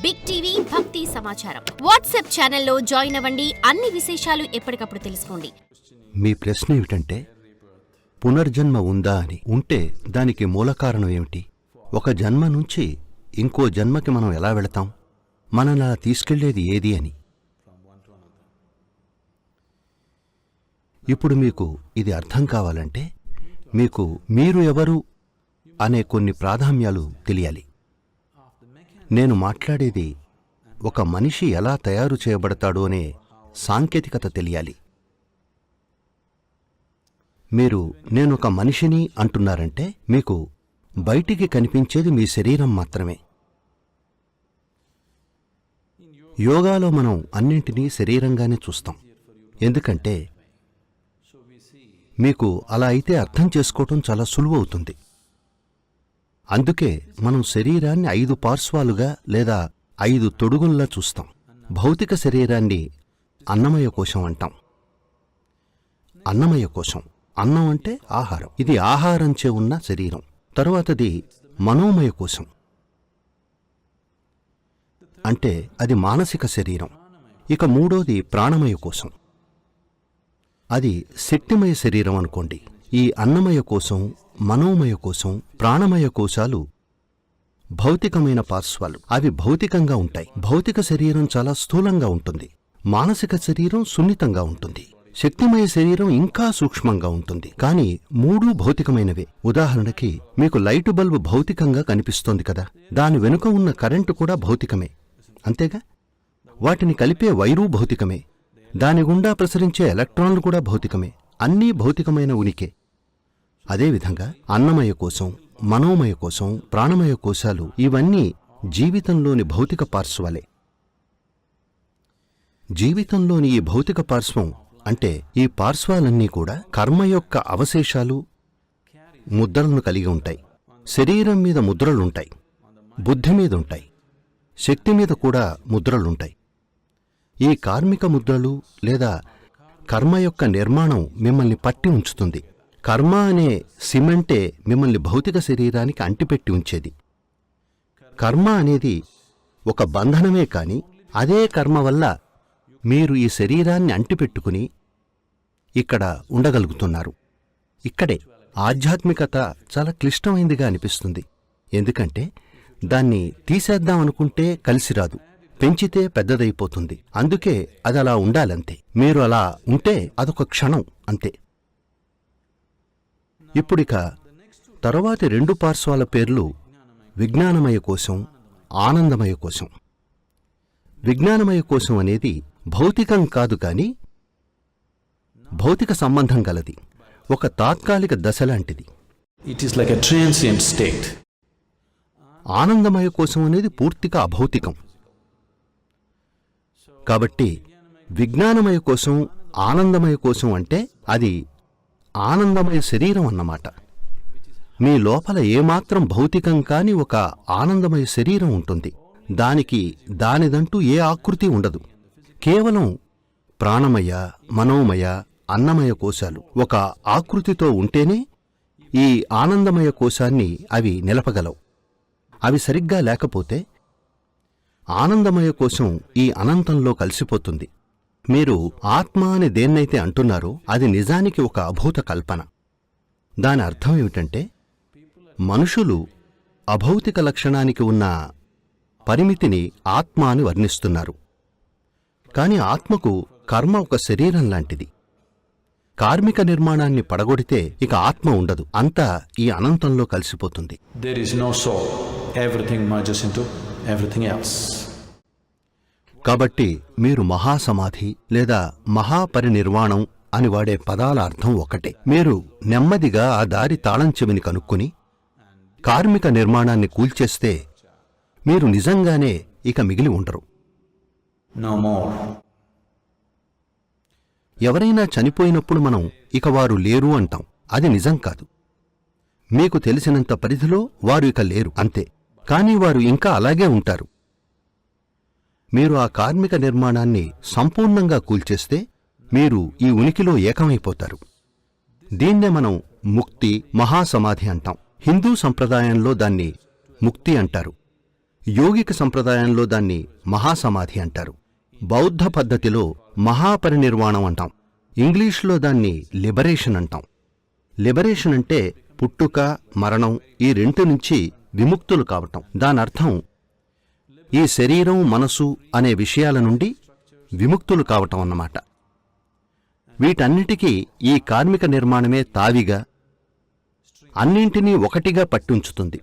Big TV భక్తి సమాచారం WhatsApp ఛానల్లో జాయిన్ అవ్వండి. అన్ని విశేషాలు ఎప్పటికప్పుడు తెలుసుకోండి. మీ ప్రశ్న ఏమిటంటే పునర్జన్మ ఉందా అని. ఉంటే దానికి మూల కారణం ఏమిటి? ఒక జన్మ నుంచి ఇంకో జన్మకి మనం ఎలా వెళతాం? మనలా తీసుకెళ్లేది ఏది అని. ఇప్పుడు మీకు ఇది అర్థం కావాలంటే మీకు మీరు ఎవరు అనే కొన్ని ప్రాధాన్యాలు తెలియాలి. నేను మాట్లాడేది ఒక మనిషి ఎలా తయారు చేయబడతాడో అనే సాంకేతికత తెలియాలి. మీరు నేనొక మనిషిని అంటున్నారంటే మీకు బయటికి కనిపించేది మీ శరీరం మాత్రమే. యోగాలో మనం అన్నింటినీ శరీరంగానే చూస్తాం. ఎందుకంటే మీకు అలా అయితే అర్థం చేసుకోవటం చాలా సులువవుతుంది. అందుకే మనం శరీరాన్ని 5 పార్శ్వాలుగా లేదా 5 తొడుగుల్లా చూస్తాం. భౌతిక శరీరాన్ని అన్నమయ కోశం అంటాం. అన్నమయ కోశం, అన్నం అంటే ఆహారం. ఇది ఆహారంచే ఉన్న శరీరం. తరువాతది మనోమయ కోశం, అంటే అది మానసిక శరీరం. ఇక మూడోది ప్రాణమయ కోశం, అది శక్తిమయ శరీరం అనుకోండి. ఈ అన్నమయ కోశం, మనోమయ కోశం, ప్రాణమయ కోశాలు భౌతికమైన పార్శ్వాలు. అవి భౌతికంగా ఉంటాయి. భౌతిక శరీరం చాలా స్థూలంగా ఉంటుంది. మానసిక శరీరం సున్నితంగా ఉంటుంది. శక్తిమయ శరీరం ఇంకా సూక్ష్మంగా ఉంటుంది. కానీ మూడూ భౌతికమైనవే. ఉదాహరణకి మీకు లైటు బల్బు భౌతికంగా కనిపిస్తోంది కదా, దాని వెనుక ఉన్న కరెంటు కూడా భౌతికమే, అంతేగా? వాటిని కలిపే వైరు భౌతికమే. దాని గుండా ప్రసరించే ఎలక్ట్రాన్లు కూడా భౌతికమే. అన్నీ భౌతికమైన ఉనికి. అదేవిధంగా అన్నమయ కోశం, మనోమయ కోశం, ప్రాణమయ కోశాలు ఇవన్నీ జీవితంలోని భౌతిక పార్శ్వాలే. జీవితంలోని ఈ భౌతిక పార్శ్వం అంటే ఈ పార్శ్వాలన్నీ కూడా కర్మ యొక్క అవశేషాలు, ముద్రలను కలిగి ఉంటాయి. శరీరం మీద ముద్రలుంటాయి, బుద్ధి మీదుంటాయి, శక్తి మీద కూడా ముద్రలుంటాయి. ఈ కార్మిక ముద్రలు లేదా కర్మ యొక్క నిర్మాణం మిమ్మల్ని పట్టి ఉంచుతుంది. కర్మ అనే సిమెంటే మిమ్మల్ని భౌతిక శరీరానికి అంటిపెట్టి ఉంచేది. కర్మ అనేది ఒక బంధనమే కాని అదే కర్మ వల్ల మీరు ఈ శరీరాన్ని అంటిపెట్టుకుని ఇక్కడ ఉండగలుగుతున్నారు. ఇక్కడే ఆధ్యాత్మికత చాలా క్లిష్టమైందిగా అనిపిస్తుంది. ఎందుకంటే దాన్ని తీసేద్దామనుకుంటే కలిసిరాదు, పెంచితే పెద్దదైపోతుంది. అందుకే అది అలా ఉండాలంతే. మీరు అలా ఉంటే అదొక క్షణం అంతే. ఇప్పుడిక తరువాతి 2 పార్శ్వాల పేర్లు విజ్ఞానమయ కోశం, ఆనందమయ కోశం. విజ్ఞానమయ కోశం అనేది భౌతికం కాదు కాని భౌతిక సంబంధం గలది. ఒక తాత్కాలిక దశ లాంటిది. It is like a transient state. ఆనందమయ కోశం అనేది పూర్తిగా అభౌతికం. కాబట్టి విజ్ఞానమయ కోశం, ఆనందమయ కోశం అంటే అది ఆనందమయ శరీరం అన్నమాట. మీ లోపల ఏమాత్రం భౌతికం కాని ఒక ఆనందమయ శరీరం ఉంటుంది. దానికి దానిదంటూ ఏ ఆకృతి ఉండదు. కేవలం ప్రాణమయ, మనోమయ, అన్నమయ కోశాలు ఒక ఆకృతితో ఉంటేనే ఈ ఆనందమయ కోశాన్ని అవి నిలపగలవు. అవి సరిగ్గా లేకపోతే ఆనందమయ కోశం ఈ అనంతంలో కలిసిపోతుంది. మీరు ఆత్మ అని దేన్నైతే అంటున్నారో అది నిజానికి ఒక అభూత కల్పన. దాని అర్థం ఏమిటంటే మనుషులు అభౌతిక లక్షణానికి ఉన్న పరిమితిని ఆత్మ అని వర్ణిస్తున్నారు. కాని ఆత్మకు కర్మ ఒక శరీరం లాంటిది. కార్మిక నిర్మాణాన్ని పడగొడితే ఇక ఆత్మ ఉండదు. అంతా ఈ అనంతంలో కలిసిపోతుంది. There is no soul. Everything merges into everything else. కాబట్టి మీరు మహాసమాధి లేదా మహాపరినిర్వాణం అని వాడే పదాల అర్థం ఒకటే. మీరు నెమ్మదిగా ఆ దారి తాళం చెవిని కనుక్కుని కార్మిక నిర్మాణాన్ని కూల్చేస్తే మీరు నిజంగానే ఇక మిగిలి ఉండరు. No more. ఎవరైనా చనిపోయినప్పుడు మనం ఇక వారు లేరు అంటాం. అది నిజం కాదు. మీకు తెలిసినంత పరిధిలో వారు ఇక లేరు అంతే. కానీ వారు ఇంకా అలాగే ఉంటారు. మీరు ఆ కార్మిక నిర్మాణాన్ని సంపూర్ణంగా కూల్చేస్తే మీరు ఈ ఉనికిలో ఏకమైపోతారు. దీన్నే మనం ముక్తి, మహాసమాధి అంటాం. హిందూ సంప్రదాయంలో దాన్ని ముక్తి అంటారు. యోగిక సంప్రదాయంలో దాన్ని మహాసమాధి అంటారు. బౌద్ధ పద్ధతిలో మహాపరినిర్వాణం అంటాం. ఇంగ్లీష్లో దాన్ని లిబరేషన్ అంటాం. లిబరేషన్ అంటే పుట్టుక, మరణం ఈ రెంటి నుంచి విముక్తులు కావటం. దానర్థం ఈ శరీరం, మనసు అనే విషయాల నుండి విముక్తులు కావటం అన్నమాట. వీటన్నిటికీ ఈ కార్మిక నిర్మాణమే తావిగా, అన్నింటినీ ఒకటిగా పట్టుంచుతుంది.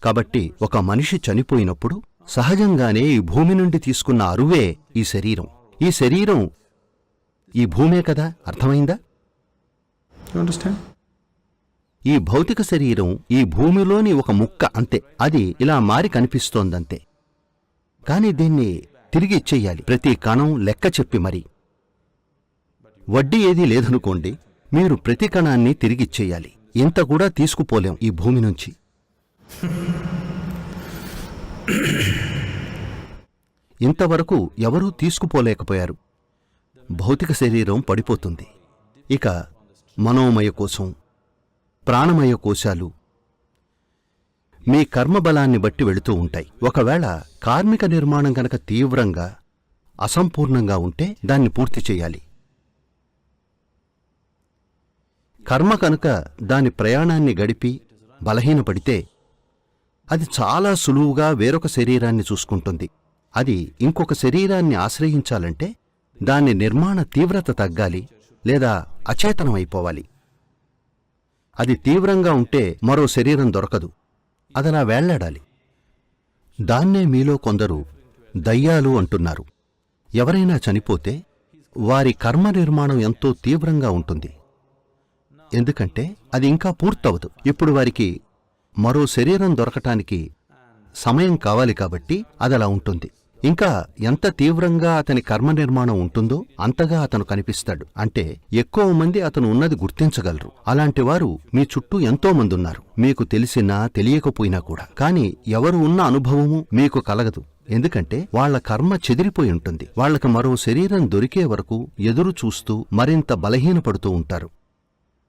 కాబట్టి ఒక మనిషి చనిపోయినప్పుడు సహజంగానే ఈ భూమి నుండి తీసుకున్న అరువే ఈ శరీరం. ఈ శరీరం ఈ భూమే కదా. అర్థమైందా? You understand? ఈ భౌతిక శరీరం ఈ భూమిలోని ఒక ముక్క అంతే. అది ఇలా మారి కనిపిస్తోందంతే. కాని దీన్ని తిరిగి ఇచ్చెయ్యాలి, ప్రతి కణం లెక్క చెప్పి మరి. వడ్డీ ఏదీ లేదనుకోండి, మీరు ప్రతి కణాన్ని తిరిగిచ్చెయ్యాలి. ఇంత కూడా తీసుకుపోలేం ఈ భూమి నుంచి. ఇంతవరకు ఎవరూ తీసుకుపోలేకపోయారు. భౌతిక శరీరం పడిపోతుంది. ఇక మనోమయ కోశం, ప్రాణమయ కోశాలు మీ కర్మబలాన్ని బట్టి వెళుతూ ఉంటాయి. ఒకవేళ కార్మిక నిర్మాణం గనక తీవ్రంగా, అసంపూర్ణంగా ఉంటే దాన్ని పూర్తి చెయ్యాలి. కర్మ కనుక దాని ప్రయాణాన్ని గడిపి బలహీనపడితే అది చాలా సులువుగా వేరొక శరీరాన్ని చూసుకుంటుంది. అది ఇంకొక శరీరాన్ని ఆశ్రయించాలంటే దాని నిర్మాణ తీవ్రత తగ్గాలి లేదా అచేతనమైపోవాలి. అది తీవ్రంగా ఉంటే మరో శరీరం దొరకదు, అదలా వేళ్లాడాలి. దాన్నే మీలో కొందరు దయ్యాలు అంటున్నారు. ఎవరైనా చనిపోతే వారి కర్మ నిర్మాణం ఎంతో తీవ్రంగా ఉంటుంది. ఎందుకంటే అది ఇంకా పూర్తవదు. ఇప్పుడు వారికి మరో శరీరం దొరకటానికి సమయం కావాలి కాబట్టి అదలా ఉంటుంది. ఇంకా ఎంత తీవ్రంగా అతని కర్మ నిర్మాణం ఉంటుందో అంతగా అతను కనిపిస్తాడు. అంటే ఎక్కువ మంది అతను ఉన్నది గుర్తించగలరు. అలాంటి వారు మీ చుట్టూ ఎంతో మంది ఉన్నారు, మీకు తెలిసినా తెలియకపోయినా కూడా. కాని ఎవరు ఉన్న అనుభవము మీకు కలగదు. ఎందుకంటే వాళ్ల కర్మ చెదిరిపోయి ఉంటుంది. వాళ్లకు మరో శరీరం దొరికే వరకు ఎదురు చూస్తూ మరింత బలహీనపడుతూ ఉంటారు.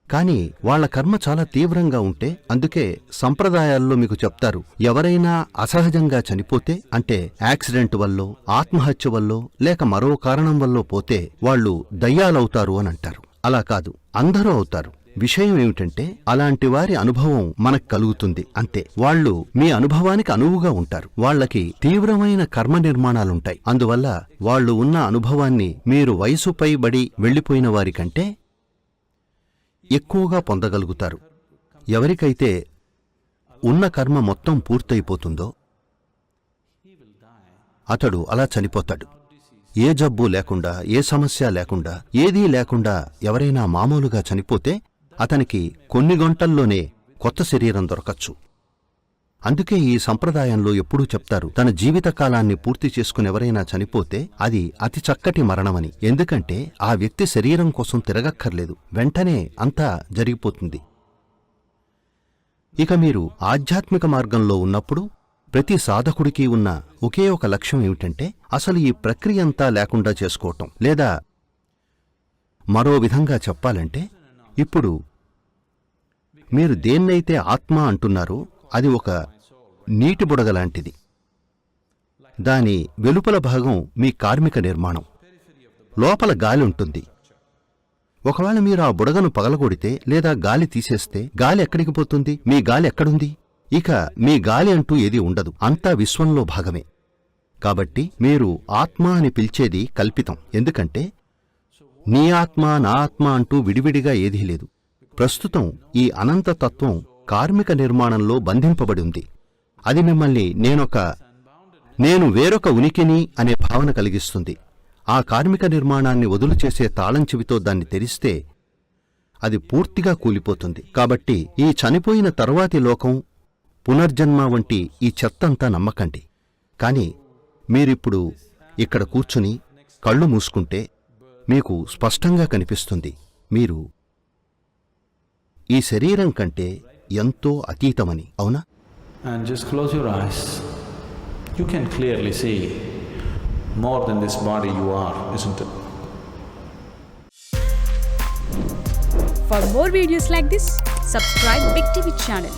కాని వాళ్ల కర్మ చాలా తీవ్రంగా ఉంటే, అందుకే సంప్రదాయాల్లో మీకు చెప్తారు, ఎవరైనా అసహజంగా చనిపోతే, అంటే యాక్సిడెంట్ వల్లో, ఆత్మహత్య వల్లో లేక మరో కారణం వల్లో పోతే వాళ్ళు దయ్యాలవుతారు అని అంటారు. అలా కాదు, అందరూ అవుతారు. విషయం ఏమిటంటే అలాంటి వారి అనుభవం మనకు కలుగుతుంది అంతే. వాళ్ళు మీ అనుభవానికి అనువుగా ఉంటారు. వాళ్లకి తీవ్రమైన కర్మ నిర్మాణాలుంటాయి. అందువల్ల వాళ్ళు ఉన్న అనుభవాన్ని మీరు వయసుపై బడి వెళ్లిపోయిన వారికంటే ఎక్కువగా పొందగలుగుతారు. ఎవరికైతే ఉన్న కర్మ మొత్తం పూర్తయిపోతుందో అతడు అలా చనిపోతాడు. ఏ జబ్బు లేకుండా, ఏ సమస్య లేకుండా, ఏదీ లేకుండా ఎవరైనా మామూలుగా చనిపోతే అతనికి కొన్ని గంటల్లోనే కొత్త శరీరం దొరకచ్చు. అందుకే ఈ సంప్రదాయంలో ఎప్పుడూ చెప్తారు, తన జీవితకాలాన్ని పూర్తి చేసుకుని ఎవరైనా చనిపోతే అది అతి చక్కటి మరణమని. ఎందుకంటే ఆ వ్యక్తి శరీరం కోసం తిరగక్కర్లేదు, వెంటనే అంతా జరిగిపోతుంది. ఇక మీరు ఆధ్యాత్మిక మార్గంలో ఉన్నప్పుడు ప్రతి సాధకుడికి ఉన్న ఒకే ఒక లక్ష్యం ఏమిటంటే అసలు ఈ ప్రక్రియ అంతా లేకుండా చేసుకోవటం. లేదా మరో విధంగా చెప్పాలంటే, ఇప్పుడు మీరు దేన్నైతే ఆత్మ అంటున్నారో అది ఒక నీటి బుడగలాంటిది. దాని వెలుపల భాగం మీ కార్మిక నిర్మాణం. లోపల గాలి ఉంటుంది. ఒకవేళ మీరు ఆ బుడగను పగలగొడితే లేదా గాలి తీసేస్తే గాలి ఎక్కడికి పోతుంది? మీ గాలి ఎక్కడుంది? ఇక మీ గాలి అంటూ ఏదీ ఉండదు. అంతా విశ్వంలో భాగమే. కాబట్టి మీరు ఆత్మ అని పిలిచేది కల్పితం. ఎందుకంటే నీ ఆత్మ, నా ఆత్మ అంటూ విడివిడిగా ఏదీ లేదు. ప్రస్తుతం ఈ అనంత తత్వం కార్మిక నిర్మాణంలో బంధింపబడి ఉంది. అది మిమ్మల్ని నేను వేరొక ఉనికిని అనే భావన కలిగిస్తుంది. ఆ కార్మిక నిర్మాణాన్ని వదులు చేసే తాళం చెవితో దాన్ని తెరిస్తే అది పూర్తిగా కూలిపోతుంది. కాబట్టి ఈ చనిపోయిన తరువాతి లోకం, పునర్జన్మ వంటి ఈ చెత్తంతా నమ్మకండి. కాని మీరిప్పుడు ఇక్కడ కూర్చుని కళ్ళు మూసుకుంటే మీకు స్పష్టంగా కనిపిస్తుంది, మీరు ఈ శరీరం కంటే ఎంతో అతీతమని. అవునా? And just close your eyes. You can clearly see more than this body you are, isn't it? For more videos like this, subscribe Big TV channel.